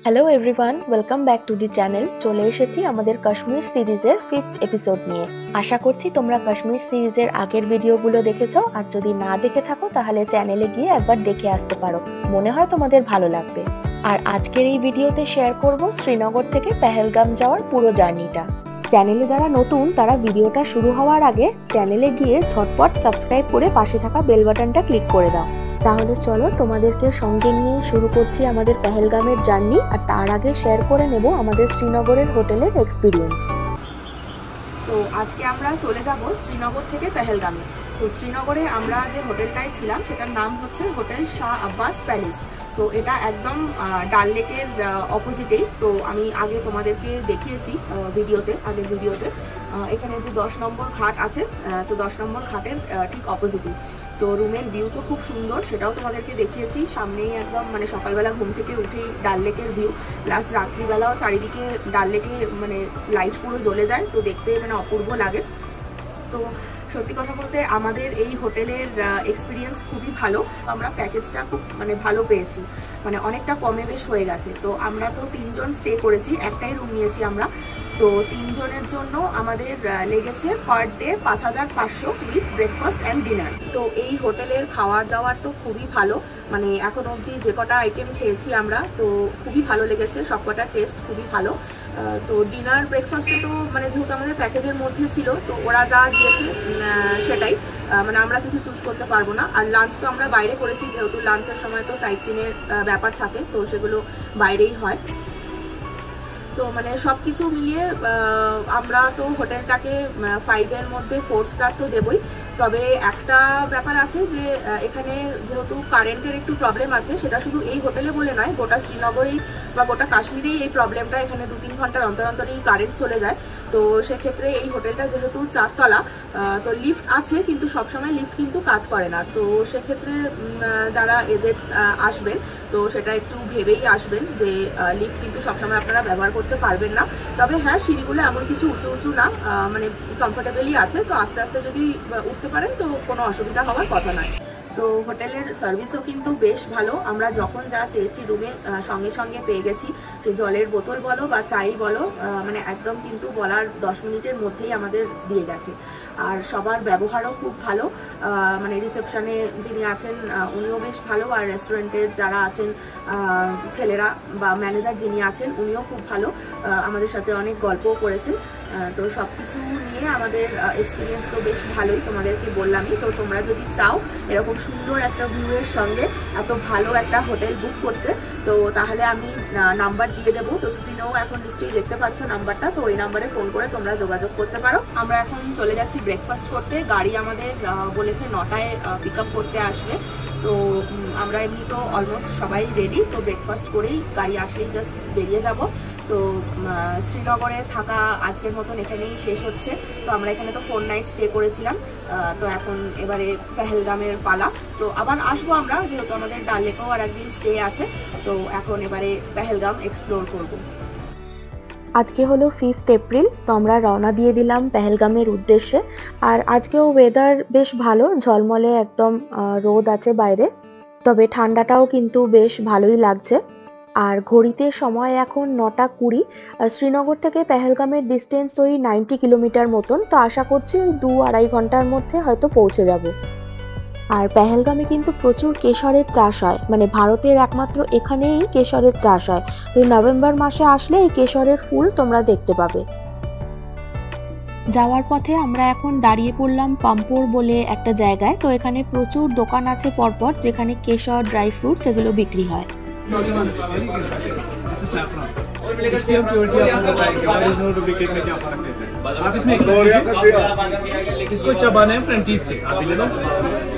Hello everyone, welcome back to the channel. চলে এসেছি আমাদের কাশ্মীর সিরিজের 5th এপিসোড নিয়ে। আশা করছি তোমরা কাশ্মীর সিরিজের আগের ভিডিওগুলো দেখেছো, আর যদি না দেখে থাকো তাহলে চ্যানেলে গিয়ে একবার দেখে আসতে পারো, মনে হয় তোমাদের ভালো লাগবে। আর আজকের এই ভিডিওতে শেয়ার করব শ্রীনগর থেকে পেহেলগাম যাওয়ার পুরো জার্নিটা। চ্যানেলে যারা নতুন তারা ভিডিওটা শুরু হওয়ার আগে চ্যানেলে গিয়ে ঝটপট সাবস্ক্রাইব করে পাশে থাকা বেল বাটনটা ক্লিক করে দাও। তাহলে চলো তোমাদেরকে সঙ্গে নিয়ে শুরু করছি আমাদের পেহেলগামের জার্নি। আর তার আগে শেয়ার করে নেব আমাদের শ্রীনগরের হোটেলের এক্সপিরিয়েন্স। তো আজকে আমরা চলে যাব শ্রীনগর থেকে পেহেলগামে। তো শ্রীনগরে আমরা যে হোটেলটায় ছিলাম সেটার নাম হচ্ছে হোটেল শাহ আব্বাস প্যালেস। তো এটা একদম ডাল লেকের অপোজিটেই। তো আমি আগে তোমাদেরকে দেখিয়েছি আগের ভিডিওতে এখানে যে 10 নম্বর ঘাট আছে, তো 10 নম্বর ঘাটের ঠিক অপোজিটেই। তো রুমের ভিউ তো খুব সুন্দর, সেটাও তোমাদেরকে দেখিয়েছি। সামনেই একদম সকালবেলা ঘুম থেকে উঠেই ডাল লেকের ভিউ, প্লাস রাত্রিবেলাও চারিদিকে ডাল লেকে লাইট পুরো জ্বলে যায়, তো দেখতে অপূর্ব লাগে। তো সত্যি কথা বলতে আমাদের এই হোটেলের এক্সপিরিয়েন্স খুবই ভালো। আমরা প্যাকেজটা খুব ভালো পেয়েছি, অনেকটা কমে বেশ হয়ে গেছে। তো আমরা তো 3 জন স্টে করেছি, একটাই রুম নিয়েছি আমরা। তো 3 জনের জন্য আমাদের লেগেছে per day 5500 with breakfast and dinner. তো এই হোটেলের খাওয়ার দাওয়ার তো খুবই ভালো, এখন অবধি যে কটা আইটেম খেয়েছি আমরা, তো খুবই ভালো লেগেছে, সব কটা টেস্ট খুবই ভালো। তো ডিনার ব্রেকফাস্টে তো যেহেতু আমাদের প্যাকেজের মধ্যে ছিল, তো ওরা যা দিয়েছে সেটাই, আমরা কিছু চুজ করতে পারবো না। আর লাঞ্চ তো আমরা বাইরে করেছি, যেহেতু লাঞ্চের সময় তো সাইট সিনের ব্যাপার থাকে, তো সেগুলো বাইরেই হয়। তো সব কিছু মিলিয়ে আমরা তো হোটেলটাকে 5-এর মধ্যে 4 স্টার তো দেবই। তবে একটা ব্যাপার আছে যে এখানে যেহেতু কারেন্টের একটু প্রবলেম আছে, সেটা শুধু এই হোটেলে বলে নয়, গোটা শ্রীনগরেই বা গোটা কাশ্মীরেই এই প্রবলেমটা। এখানে 2-3 ঘন্টার অন্তর অন্তরই কারেন্ট চলে যায়। তো সেক্ষেত্রে এই হোটেলটা যেহেতু 4 তলা, তো লিফট আছে, কিন্তু সবসময় লিফট কিন্তু কাজ করে না। তো সেক্ষেত্রে যারা এজেন্ট আসবেন, তো সেটা একটু ভেবেই আসবেন যে লিফট কিন্তু সবসময় আপনারা ব্যবহার করতে পারবেন না। তবে হ্যাঁ, সিঁড়িগুলো এমন কিছু উঁচু উঁচু না, কমফোর্টেবলই আছে। তো আস্তে আস্তে যদি উঠতে পারেন তো কোনো অসুবিধা হওয়ার কথা নয়। তো হোটেলের সার্ভিসও কিন্তু বেশ ভালো। আমরা যখন যা চেয়েছি রুমে সঙ্গে সঙ্গে পেয়ে গেছি। সে জলের বোতল বলো বা চাই বলো, একদম কিন্তু বলার 10 মিনিটের মধ্যেই আমাদের দিয়ে গেছে। আর সবার ব্যবহারও খুব ভালো, রিসেপশনে যিনি আছেন উনিও বেশ ভালো। আর রেস্টুরেন্টের যারা আছেন ছেলেরা বা ম্যানেজার যিনি আছেন উনিও খুব ভালো, আমাদের সাথে অনেক গল্পও করেছেন। তো সব কিছু নিয়ে আমাদের এক্সপিরিয়েন্স তো বেশ ভালোই, তোমাদেরকে বললামই। তো তোমরা যদি চাও এরকম সুন্দর একটা ভিউয়ের সঙ্গে এত ভালো একটা হোটেল বুক করতে, তো তাহলে আমি নাম্বার দিয়ে দেবো। তো স্ক্রিনেও এখন নিশ্চয়ই দেখতে পাচ্ছ নাম্বারটা, তো ওই নাম্বারে ফোন করে তোমরা যোগাযোগ করতে পারো। আমরা এখন চলে যাচ্ছি ব্রেকফাস্ট করতে। গাড়ি আমাদের বলেছে 9টায় পিক আপ করতে আসবে। তো আমরা এমনি তো অলমোস্ট সবাই রেডি, তো ব্রেকফাস্ট করেই গাড়ি আসলেই জাস্ট বেরিয়ে যাব। তো শ্রীনগরে থাকা আজকের মতন এখানেই শেষ হচ্ছে। তো আমরা এখানে তো 4 নাইট স্টে করেছিলাম। তো এখন এবারে পেহেলগামের পালা। তো আবার আসবো আমরা, যেহেতু আমাদের ডাল লেকেও আর একদিন স্টে আছে। তো এখন এবারে পেহেলগাম এক্সপ্লোর করব। আজকে হলো 5th এপ্রিল, তো আমরা রওনা দিয়ে দিলাম পেহেলগামের উদ্দেশ্যে। আর আজকেও ওয়েদার বেশ ভালো, ঝলমলে একদম রোদ আছে বাইরে, তবে ঠান্ডাটাও কিন্তু বেশ ভালোই লাগছে। আর ঘড়িতে সময় এখন 9টা 20। শ্রীনগর থেকে পেহেলগামের ডিস্টেন্স ওই 90 কিলোমিটার মতন। তো আশা করছি ওই 2-2.5 ঘন্টার মধ্যে হয়তো পৌঁছে যাব। আর পেহেলগামে কিন্তু প্রচুর কেশরের চাষ হয়, ভারতের একমাত্র এখানেই কেশরের চাষ হয়। তো নভেম্বর মাসে আসলে এই কেশরের ফুল তোমরা দেখতে পাবে। যাওয়ার পথে আমরা এখন দাঁড়িয়ে পড়লাম পাম্পোর বলে একটা জায়গায়। তো এখানে প্রচুর দোকান আছে পরপর, যেখানে কেশর, ড্রাই ফ্রুটস এগুলো বিক্রি হয়। इसकी हम प्योरिटी आपको बताएंगे, ओरिजिनल डुप्लीकेट में क्या फर्क रहता है। आप इसमें इसको चबाना है फ्रंट टीथ से, आप ले लो।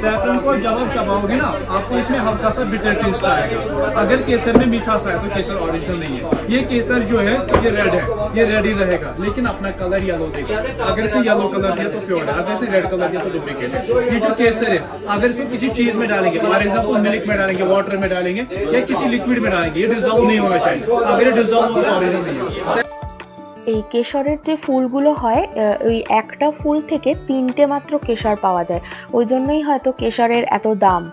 सैफरन को जब आप चबाओगे ना, आपको इसमें हल्का सा बिटर टेस्ट आएगा। अगर केसर में मीठा सा है तो केसर ओरिजिनल नहीं है। ये केसर जो है ये रेड है, ये रेड ही रहेगा, लेकिन अपना कलर येलो देगा। अगर इसने येलो कलर दिया तो प्योर है, अगर इसने रेड कलर दिया तो डुप्लीकेट है। ये जो केसर है, अगर इसको किसी चीज में डालेंगे, फॉर एग्जाम्पल मिल्क में डालेंगे, वाटर में डालेंगे या किसी लिक्विड में डालेंगे, ये डिजॉल्व नहीं होना चाहिए। अगर ये डिजॉल्व हो तो ओरिजिनल नहीं है। এই কেশরের যে ফুলগুলো হয়, ওই একটা ফুল থেকে 3টে মাত্র কেশর পাওয়া যায়, ওই জন্যই হয়তো কেশরের এত দাম।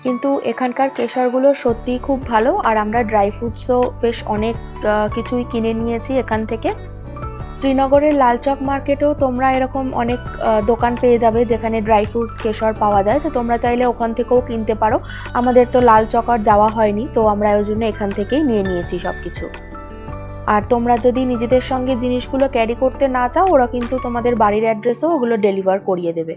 কিন্তু এখানকার কেশরগুলো সত্যিই খুব ভালো। আর আমরা ড্রাই ফ্রুটসও বেশ অনেক কিছুই কিনে নিয়েছি এখান থেকে। শ্রীনগরের লালচক মার্কেটেও তোমরা এরকম অনেক দোকান পেয়ে যাবে যেখানে ড্রাই ফ্রুটস কেশর পাওয়া যায়, তো তোমরা চাইলে ওখান থেকেও কিনতে পারো। আমাদের তো লালচক আর যাওয়া হয়নি, তো আমরা ওই জন্য এখান থেকেই নিয়ে নিয়েছি সবকিছু। আর তোমরা যদি নিজেদের সঙ্গে জিনিসগুলো ক্যারি করতে না চাও, ওরা কিন্তু তোমাদের বাড়ির অ্যাড্রেসেও ওগুলো ডেলিভার করিয়ে দেবে।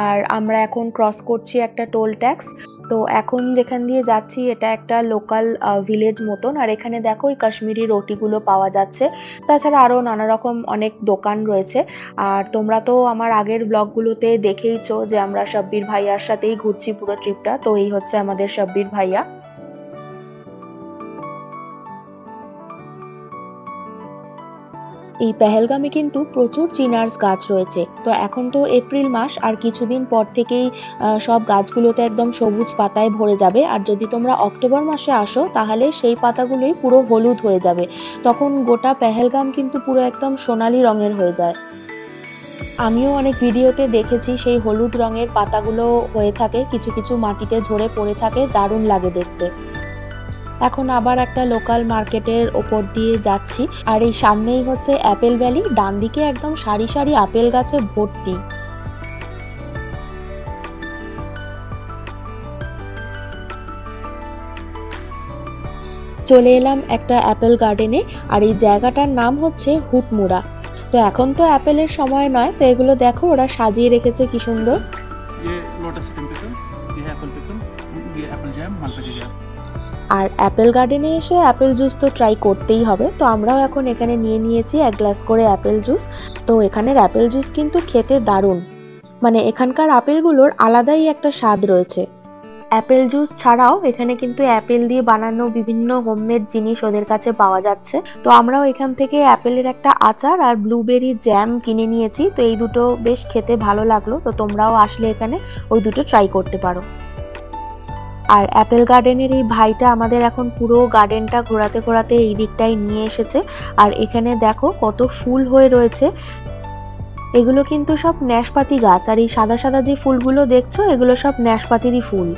আর আমরা এখন ক্রস করছি একটা টোল ট্যাক্স। তো এখন যেখান দিয়ে যাচ্ছি এটা একটা লোকাল ভিলেজ মতন। আর এখানে দেখো এই কাশ্মীরি রুটিগুলো পাওয়া যাচ্ছে, তাছাড়া আরও নানা রকম অনেক দোকান রয়েছে। আর তোমরা তো আমার আগের ব্লগগুলোতে দেখেইছো যে আমরা সাব্বির ভাইয়ার সাথেই ঘুরছি পুরো ট্রিপটা। তো এই হচ্ছে আমাদের সাব্বির ভাইয়া। এই পেহেলগামে কিন্তু প্রচুর চিনার্স গাছ রয়েছে। তো এখন তো এপ্রিল মাস, আর কিছুদিন পর থেকেই সব গাছগুলোতে একদম সবুজ পাতায় ভরে যাবে। আর যদি তোমরা অক্টোবর মাসে আসো তাহলে সেই পাতাগুলোই পুরো হলুদ হয়ে যাবে, তখন গোটা পেহেলগাম কিন্তু পুরো একদম সোনালি রঙের হয়ে যায়। আমিও অনেক ভিডিওতে দেখেছি সেই হলুদ রঙের পাতাগুলো হয়ে থাকে, কিছু কিছু মাটিতে ঝরে পড়ে থাকে, দারুণ লাগে দেখতে। এখন আবার একটা লোকাল মার্কেটের ওপর দিয়ে যাচ্ছি। আর এই সামনেই হচ্ছে অ্যাপেল ভ্যালি, ডান দিকে একদম সারি সারি আপেল গাছে ভর্তি। চলে এলাম একটা অ্যাপেল গার্ডেনে, আর এই জায়গাটার নাম হচ্ছে হুটমুড়া। তো এখন তো অ্যাপেলের সময় নয়, তো এগুলো দেখো ওরা সাজিয়ে রেখেছে কি সুন্দর। আর অ্যাপেল গার্ডেনে এসে অ্যাপেল জুস তো ট্রাই করতেই হবে, তো আমরাও এখন এখানে নিয়ে নিয়েছি 1 গ্লাস করে অ্যাপেল জুস। তো এখানের অ্যাপেল জুস কিন্তু খেতে দারুণ, মানে এখানকার আপেলগুলোর আলাদাই একটা স্বাদ রয়েছে। অ্যাপেল জুস ছাড়াও এখানে কিন্তু অ্যাপেল দিয়ে বানানো বিভিন্ন হোমমেড জিনিস ওদের কাছে পাওয়া যাচ্ছে। তো আমরাও এখান থেকে অ্যাপেলের একটা আচার আর ব্লুবেরি জ্যাম কিনে নিয়েছি। তো এই দুটো বেশ খেতে ভালো লাগলো, তো তোমরাও আসলে এখানে ওই দুটো ট্রাই করতে পারো। আর অ্যাপেল গার্ডেনের এই ভাইটা আমাদের এখন পুরো গার্ডেনটা ঘোরাতে ঘোরাতে এই দিকটায় নিয়ে এসেছে। আর এখানে দেখো কত ফুল হয়ে রয়েছে, এগুলো কিন্তু সব ন্যাশপাতি গাছ। আর এই সাদা সাদা যে ফুলগুলো দেখছো এগুলো সব ন্যাশপাতিরই ফুল।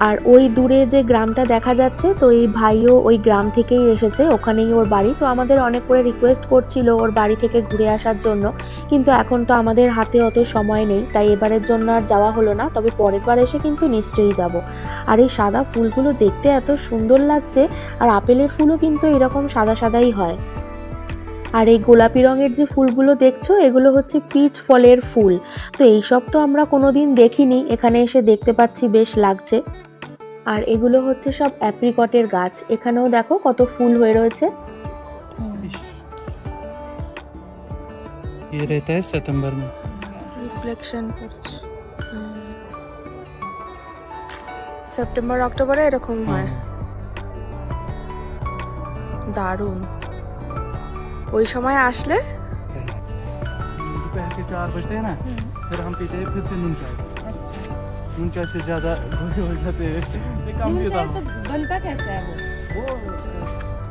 আর ওই দূরে যে গ্রামটা দেখা যাচ্ছে, তো এই ভাইও ওই গ্রাম থেকেই এসেছে, ওখানেই ওর বাড়ি। তো আমাদের অনেক করে রিকোয়েস্ট করছিল ওর বাড়ি থেকে ঘুরে আসার জন্য, কিন্তু এখন তো আমাদের হাতে অত সময় নেই, তাই এবারের জন্য আর যাওয়া হলো না। তবে পরের বার এসে কিন্তু নিশ্চয়ই যাব। আর এই সাদা ফুলগুলো দেখতে এত সুন্দর লাগছে, আর আপেলের ফুলও কিন্তু এরকম সাদা সাদাই হয়। আর এই গোলাপি রঙের যে ফুলগুলো দেখছো এগুলো হচ্ছে পিচ ফলের ফুল। তো এইসব তো আমরা কোনোদিন দেখিনি, এখানে এসে দেখতে পাচ্ছি, বেশ লাগছে। আর এগুলো হচ্ছে সব অ্যাপ্রিকটের গাছ, এখানেও দেখো কত ফুল হয়ে রয়েছে। ये रहता है सितंबर में, রিফ্লেকশন করছে। সেপ্টেম্বর অক্টোবরে এরকম হয়, দারুণ। ওই সময় আসলে दोपहर के 4 बजते हैं ना, फिर हम पीते हैं फिर से नून चाय। नून चाय से ज्यादा गोरे हो जाते हैं। तो बनता कैसे है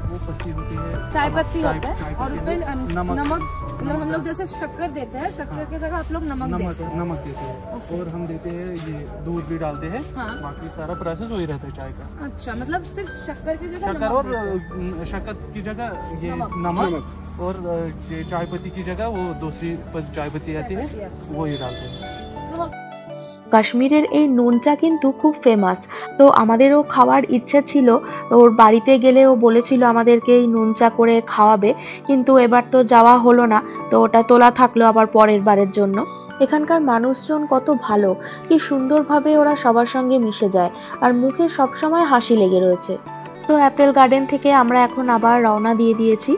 वो पत्ती होती है, चाय पत्ती होता है, और उसमें नमक नमक मतलब हम लोग जैसे शक्कर देते हैं, शक्कर की जगह आप लोग नमक देते हैं। नमक देते हैं, और हम देते हैं ये दूध भी डालते हैं। हाँ। बाकी सारा प्रोसेस वही रहता है चाय का। अच्छा, मतलब सिर्फ शक्कर की जगह शक्कर नमक और देते हैं। शक्कर की जगह ये नमक। नमक, और ये चाय पत्ती की जगह वो दूसरी चाय पत्ती आती है, वो ही डालते हैं। কাশ্মীরের এই নুন চা কিন্তু খুব ফেমাস। তো আমাদেরও খাওয়ার ইচ্ছে ছিল, ওর বাড়িতে গেলে ও বলেছিল আমাদেরকে এই নুন চা করে খাওয়াবে, কিন্তু এবার তো যাওয়া হলো না, তো ওটা তোলা থাকলো আবার পরের বারের জন্য। এখানকার মানুষজন কত ভালো, কি সুন্দরভাবে ওরা সবার সঙ্গে মিশে যায়, আর মুখে সবসময় হাসি লেগে রয়েছে। তো অ্যাপেল গার্ডেন থেকে আমরা এখন আবার রওনা দিয়ে দিয়েছি,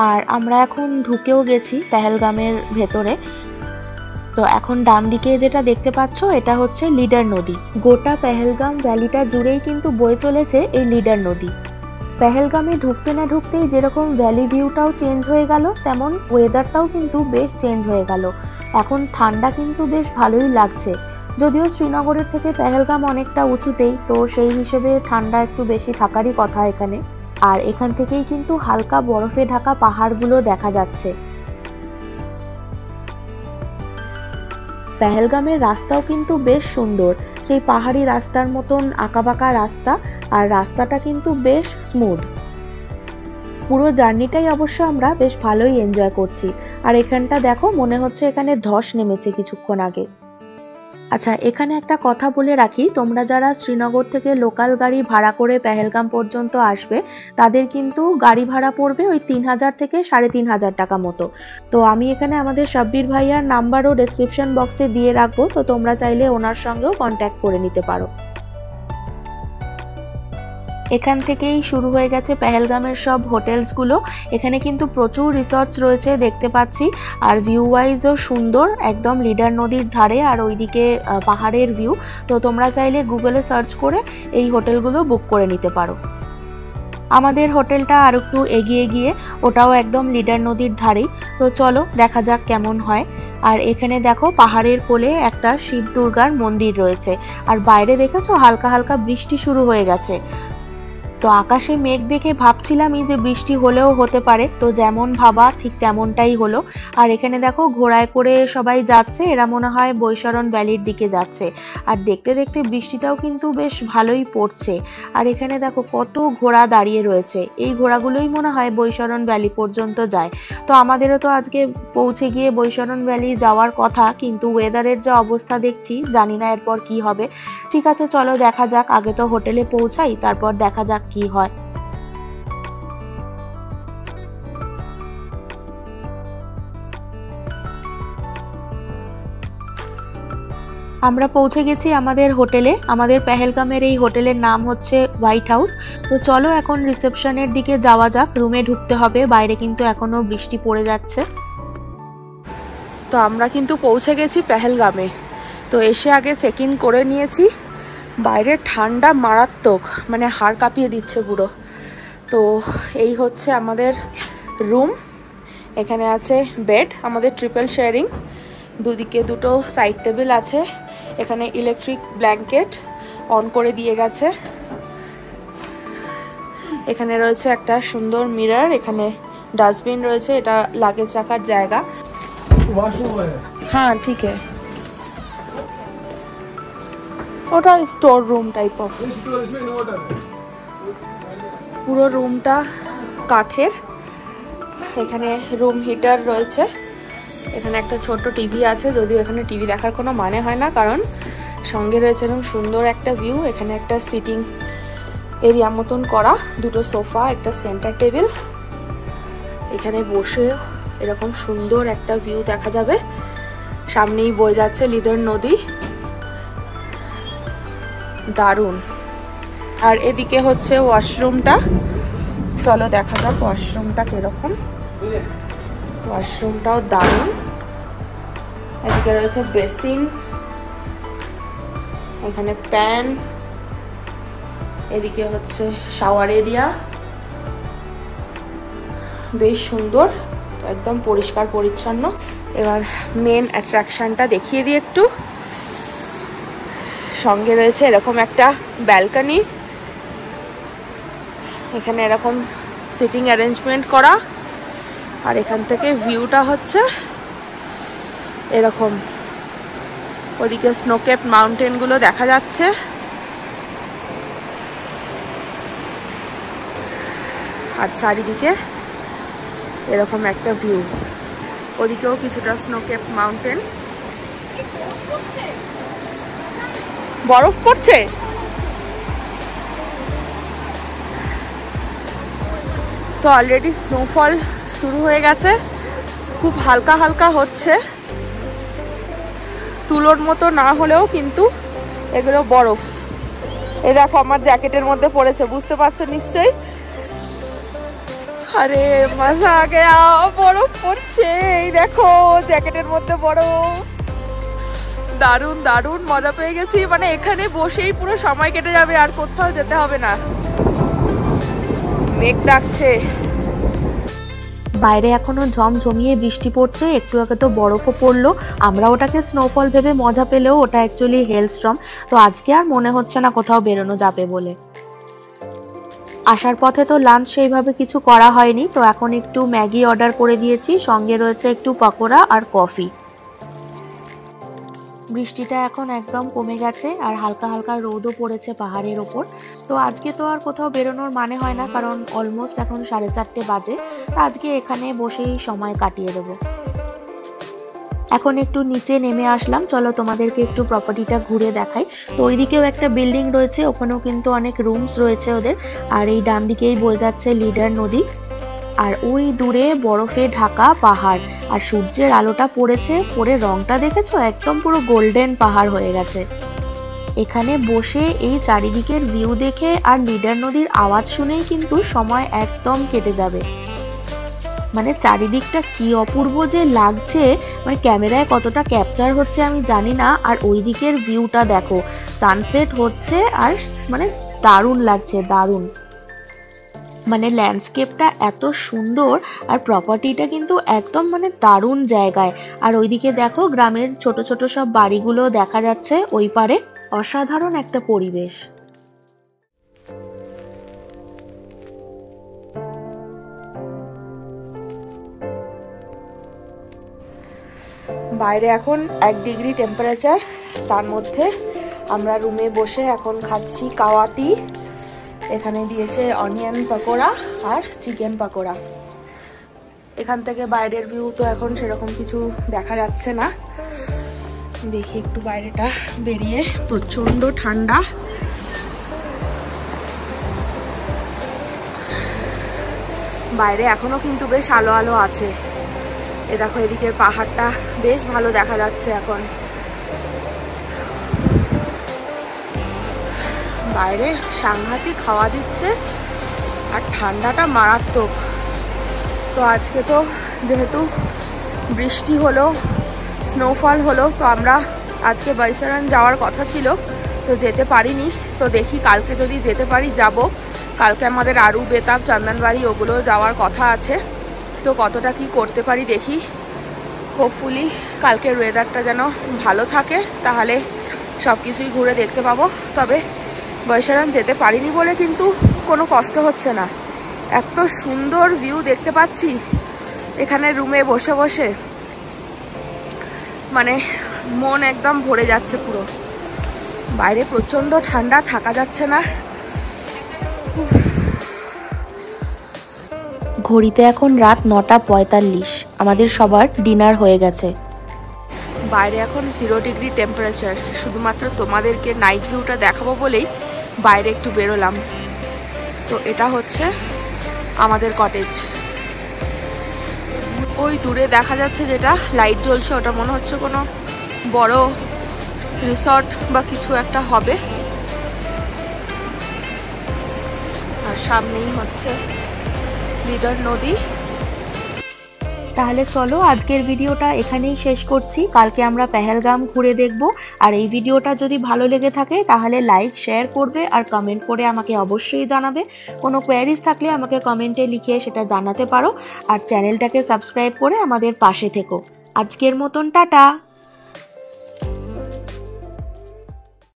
আর আমরা এখন ঢুকেও গেছি পেহেলগামের ভেতরে। তো এখন ডান দিকে যেটা দেখতে পাচ্ছ এটা হচ্ছে লিডার নদী। গোটা পেহেলগাম ভ্যালিটা জুড়েই কিন্তু বয়ে চলেছে এই লিডার নদী। পেহেলগামে ঢুকতে না ঢুকতেই যেরকম ভ্যালি ভিউটাও চেঞ্জ হয়ে গেল, তেমন ওয়েদারটাও কিন্তু বেশ চেঞ্জ হয়ে গেল। এখন ঠান্ডা কিন্তু বেশ ভালোই লাগছে, যদিও শ্রীনগরের থেকে পেহেলগাম অনেকটা উঁচুতেই, তো সেই হিসেবে ঠান্ডা একটু বেশি থাকারই কথা এখানে। আর এখান থেকেই কিন্তু হালকা বরফে ঢাকা পাহাড়গুলো দেখা যাচ্ছে। পেহেলগামের রাস্তাও কিন্তু বেশ সুন্দর, সেই পাহাড়ি রাস্তার মতন আঁকাবাঁকা রাস্তা, আর রাস্তাটা কিন্তু বেশ স্মুথ। পুরো জার্নিটাই অবশ্য আমরা বেশ ভালোই এনজয় করছি। আর এখানটা দেখো, মনে হচ্ছে এখানে ধস নেমেছে কিছুক্ষণ আগে। আচ্ছা, এখানে একটা কথা বলে রাখি, তোমরা যারা শ্রীনগর থেকে লোকাল গাড়ি ভাড়া করে পেহেলগাম পর্যন্ত আসবে, তাদের কিন্তু গাড়ি ভাড়া পড়বে ওই 3000 থেকে 3500 টাকা মতো। তো আমি এখানে আমাদের সাব্বির ভাইয়ার নাম্বারও ডেসক্রিপশন বক্সে দিয়ে রাখবো, তো তোমরা চাইলে ওনার সঙ্গেও কন্ট্যাক্ট করে নিতে পারো। এখান থেকেই শুরু হয়ে গেছে পেহেলগামের সব হোটেলসগুলো। এখানে কিন্তু প্রচুর রিসর্টস রয়েছে দেখতে পাচ্ছি, আর ভিউ ওয়াইজও সুন্দর, একদম লিডার নদীর ধারে, আর ওইদিকে পাহাড়ের ভিউ। তো তোমরা চাইলে গুগলে সার্চ করে এই হোটেলগুলো বুক করে নিতে পারো। আমাদের হোটেলটা আর একটু এগিয়ে গিয়ে, ওটাও একদম লিডার নদীর ধারেই। তো চলো দেখা যাক কেমন হয়। আর এখানে দেখো, পাহাড়ের কোলে একটা শিব দুর্গার মন্দির রয়েছে, আর বাইরে দেখেছো হালকা হালকা বৃষ্টি শুরু হয়ে গেছে। তো আকাশে মেঘ দেখে ভাবছিলামই যে বৃষ্টি হলেও হতে পারে, তো যেমন ভাবা ঠিক তেমনটাই হলো। আর এখানে দেখো ঘোড়ায় করে সবাই যাচ্ছে, এরা মনে হয় বৈশরণ ভ্যালির দিকে যাচ্ছে। আর দেখতে দেখতে বৃষ্টিটাও কিন্তু বেশ ভালোই পড়ছে। আর এখানে দেখো কত ঘোড়া দাঁড়িয়ে রয়েছে, এই ঘোড়াগুলোই মনে হয় বৈশরণ ভ্যালি পর্যন্ত যায়। তো আমাদেরও তো আজকে পৌঁছে গিয়ে বৈশরণ ভ্যালি যাওয়ার কথা, কিন্তু ওয়েদারের যে অবস্থা দেখছি, জানি না এরপর কি হবে। ঠিক আছে, চলো দেখা যাক, আগে তো হোটেলে পৌঁছাই, তারপর দেখা যাক কি হয়। আমরা পৌঁছে গেছি আমাদের হোটেলে। আমাদের পেহেলগামের এই হোটেলের নাম হচ্ছে হোয়াইট হাউস। তো চলো এখন রিসেপশনের দিকে যাওয়া যাক, রুমে ঢুকতে হবে, বাইরে কিন্তু এখনো বৃষ্টি পড়ে যাচ্ছে। তো আমরা কিন্তু পৌঁছে গেছি পেহেলগামে। তো এসে আগে চেক ইন করে নিয়েছি। বাইরে ঠান্ডা মারাত্মক, মানে হাড় কাঁপিয়ে দিচ্ছে পুরো। তো এই হচ্ছে আমাদের রুম। এখানে আছে বেড, আমাদের ট্রিপল শেয়ারিং, দুদিকে দুটো সাইড টেবিল আছে। এখানে ইলেকট্রিক ব্ল্যাঙ্কেট অন করে দিয়ে গেছে। এখানে রয়েছে একটা সুন্দর মিরর, এখানে ডাস্টবিন রয়েছে, এটা লাগেজ রাখার জায়গা। হ্যাঁ ঠিক আছে, ওটা স্টোর রুম টাইপ অফ। পুরো রুমটা কাঠের। এখানে রুম হিটার রয়েছে। এখানে একটা ছোট্ট টিভি আছে, যদিও এখানে টিভি দেখার কোনো মানে হয় না, কারণ সঙ্গে রয়েছে এরকম সুন্দর একটা ভিউ। এখানে একটা সিটিং এরিয়া মতন করা, দুটো সোফা, একটা সেন্টার টেবিল। এখানে বসে এরকম সুন্দর একটা ভিউ দেখা যাবে। সামনেই বয়ে যাচ্ছে লিডার নদী, দারুণ। আর এদিকে হচ্ছে ওয়াশরুমটা, চলো দেখা যাক ওয়াশরুমটা কিরকম। ওয়াশরুমটাও দারুণ। এদিকে রয়েছে বেসিন, এখানে প্যান, এদিকে হচ্ছে শাওয়ার এরিয়া, বেশ সুন্দর, একদম পরিষ্কার পরিচ্ছন্ন। এবার মেন অ্যাট্রাকশনটা দেখিয়ে দিই একটু। সঙ্গে রয়েছে এরকম একটা ব্যালকনি, এখানে এরকম সিটিং অ্যারেঞ্জমেন্ট করা, আর এখান থেকে ভিউটা হচ্ছে এরকম। ওদিকে স্নোকেপ মাউন্টেনগুলো দেখা যাচ্ছে। আর চারিদিকে এরকম একটা ভিউ, ওদিকেও কিছুটা স্নোকেপ মাউন্টেন। বরফ পড়ছে, তো অলরেডি স্নোফল শুরু হয়ে গেছে, খুব হালকা হালকা হচ্ছে, তুলোর মতো না হলেও কিন্তু এগুলো বরফ। এই দেখো আমার জ্যাকেটের মধ্যে পড়েছে, বুঝতে পারছো নিশ্চয়ই। আরে মজা আ গয়া, বরফ পড়ছে, এই দেখো জ্যাকেটের মধ্যে বরফ। দারুণ দারুণ মজা পেয়ে গেছি, মানে এখানে বসেই পুরো সময় কেটে যাবে, আর কোথাও যেতে হবে না। মেঘ ডাকছে, বাইরে এখনো ঝমঝমিয়ে বৃষ্টি পড়ছে, একটু আগে তো বরফও পড়লো। আমরা ওটাকে স্নোফল ভেবে মজা পেলেও ওটা অ্যাকচুয়ালি হেলস্টর্ম। তো আজকে আর মনে হচ্ছে না কোথাও বেরোনো যাবে বলে। আসার পথে তো লাঞ্চ সেইভাবে কিছু করা হয়নি, তো এখন একটু ম্যাগি অর্ডার করে দিয়েছি, সঙ্গে রয়েছে একটু পকোড়া আর কফি। বৃষ্টিটা এখন একদম কমে গেছে আর হালকা হালকা রোদও পড়েছে পাহাড়ের ওপর। তো আজকে তো আর কোথাও বেরোনোর মানে হয় না, কারণ অলমোস্ট এখন 4:30 বাজে। আজকে এখানে বসেই সময় কাটিয়ে দেবো। এখন একটু নিচে নেমে আসলাম, চলো তোমাদেরকে একটু প্রপার্টিটা ঘুরে দেখাই। তো ওইদিকেও একটা বিল্ডিং রয়েছে, ওখানেও কিন্তু অনেক রুমস রয়েছে ওদের। আর এই ডান দিকেই বয়ে যাচ্ছে লিডার নদী। আর ওই দূরে বরফে ঢাকা পাহাড়, আর সূর্যের আলোটা পড়ে রংটা দেখেছো, একদম পুরো গোল্ডেন পাহাড় হয়ে গেছে। এখানে বসে এই চারিদিকের ভিউ দেখে আর লিডার নদীর আওয়াজ শুনেই কিন্তু সময় একদম কেটে যাবে। মানে চারিদিকটা কি অপূর্ব যে লাগছে, মানে ক্যামেরায় কতটা ক্যাপচার হচ্ছে আমি জানি না। আর ওই দিকের ভিউটা দেখো, সানসেট হচ্ছে আর মানে দারুণ লাগছে, দারুণ। মানে ল্যান্ডস্কেপটা এত সুন্দর আর প্রপার্টিটা কিন্তু একদম মানে দারুণ জায়গায়। আর ওইদিকে দেখো গ্রামের ছোট ছোট সব বাড়িগুলো দেখা যাচ্ছে ওই পারে। অসাধারণ একটা পরিবেশ। বাইরে এখন 1 ডিগ্রি টেম্পারেচার, তার মধ্যে আমরা রুমে বসে এখন খাচ্ছি কাওয়াতি। এখানে দিয়েছে অনিয়ন পকোড়া আর চিকেন পকোড়া। এখান থেকে বাইরের ভিউ তো এখন সেরকম কিছু দেখা যাচ্ছে না। দেখি একটু বাইরেটা বেরিয়ে, প্রচন্ড ঠান্ডা। বাইরে এখনো কিন্তু বেশ আলো আলো আছে। এ দেখো এদিকের পাহাড়টা বেশ ভালো দেখা যাচ্ছে এখন। বাইরে সাংঘাতিক হাওয়া দিচ্ছে আর ঠান্ডাটা মারাত্মক। তো আজকে তো যেহেতু বৃষ্টি হলো, স্নোফল হলো, তো আমরা আজকে বৈশারান যাওয়ার কথা ছিল, তো যেতে পারিনি। তো দেখি কালকে যদি যেতে পারি যাব। কালকে আমাদের আরু, বেতাব, চন্দনবাড়ি ওগুলো যাওয়ার কথা আছে। তো কতটা কি করতে পারি দেখি। হোপফুলি কালকের ওয়েদারটা যেন ভালো থাকে, তাহলে সব কিছুই ঘুরে দেখতে পাবো। তবে বৈশারান যেতে পারিনি বলে কিন্তু কোনো কষ্ট হচ্ছে না। এত সুন্দর ভিউ দেখতে পাচ্ছি এখানে রুমে বসে বসে, মানে মন একদম ভরে যাচ্ছে পুরো। বাইরে প্রচণ্ড ঠান্ডা, থাকা যাচ্ছে না। ঘড়িতে এখন রাত 9:45। আমাদের সবার ডিনার হয়ে গেছে। বাইরে এখন 0 ডিগ্রি টেম্পারেচার। শুধুমাত্র তোমাদেরকে নাইট ভিউটা দেখাবো বলেই বাইরে একটু বেরোলাম। তো এটা হচ্ছে আমাদের কটেজ। ওই দূরে দেখা যাচ্ছে যেটা লাইট জ্বলছে, ওটা মনে হচ্ছে কোনো বড় রিসর্ট বা কিছু একটা হবে। আর সামনেই হচ্ছে লিডার নদী। তাহলে চলো আজকের ভিডিওটা এখানেই শেষ করছি। কালকে আমরা পেহেলগাম ঘুরে দেখব। আর এই ভিডিওটা যদি ভালো লেগে থাকে তাহলে লাইক, শেয়ার করবে আর কমেন্ট করে আমাকে অবশ্যই জানাবে। কোনো কোয়ারিজ থাকলে আমাকে কমেন্টে লিখে সেটা জানাতে পারো। আর চ্যানেলটাকে সাবস্ক্রাইব করে আমাদের পাশে থেকো। আজকের মতন টাটা।